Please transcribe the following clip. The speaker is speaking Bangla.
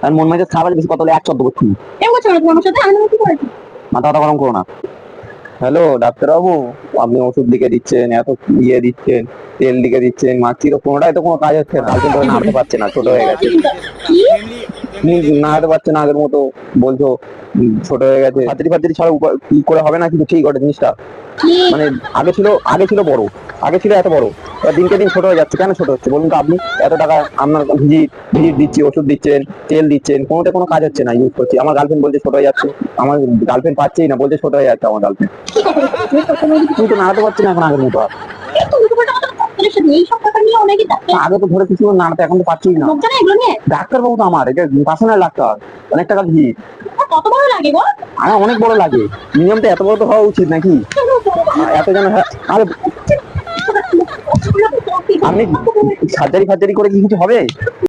আর মন মেজাজ খারাপ বেশি কথা বলে এক শব্দ করছি মাথা কথা গরম করো না। হ্যালো ডাক্তারবাবু, আপনি ওষুধ লিখে দিচ্ছেন, এত ইয়ে দিচ্ছেন, তেল লিখে দিচ্ছেন, মাছি তো কোনোটাই তো কোনো কাজ হচ্ছে না। গার্লফ্রেন্ড তো নাড়তে পারছে না, ছোট হয়ে গেছে। নাড়তে পারছে না আগের মতো, বলছো ছোট হয়ে গেছে। হাতারি ফাতারি ছাড়া কি করে হবে না, কিন্তু ঠিক ওটা জিনিসটা মানে আগে ছিল বড়, আগে ছিল এত বড়, এবার দিনকে দিন ছোট হয়ে যাচ্ছে। কেন ছোট হচ্ছে বলুন তো আপনি? এত টাকা আপনার ভিজিট ভিজিট দিচ্ছি, ওষুধ দিচ্ছেন, তেল দিচ্ছেন, কোনোটা কোনো কাজ হচ্ছে না, ইউজ করছি। আমার গার্লফ্রেন্ড বলছে ছোট হয়ে যাচ্ছে, আমার গার্লফ্রেন্ড পাচ্ছেই না, বলছে ছোট হয়ে যাচ্ছে আমার গার্লফ্রেন্ড। তুই তো নাড়াতে পারছি না এখন আগের মতো আর। আগে তো ধরে কিছু নাড়াতে, এখন তো পাচ্ছি না। ডাক্তারবাবু তো আমার এটা পার্সোনাল ডাক্তার, অনেক টাকা ভিজিট। কত বড় লাগে গো? আমার অনেক বড় লাগে, মিনিমাম তো এত বড় তো হওয়া উচিত নাকি? এত যেন আরে আপনি সার্জারি ফার্জারি করে কি কিছু হবে?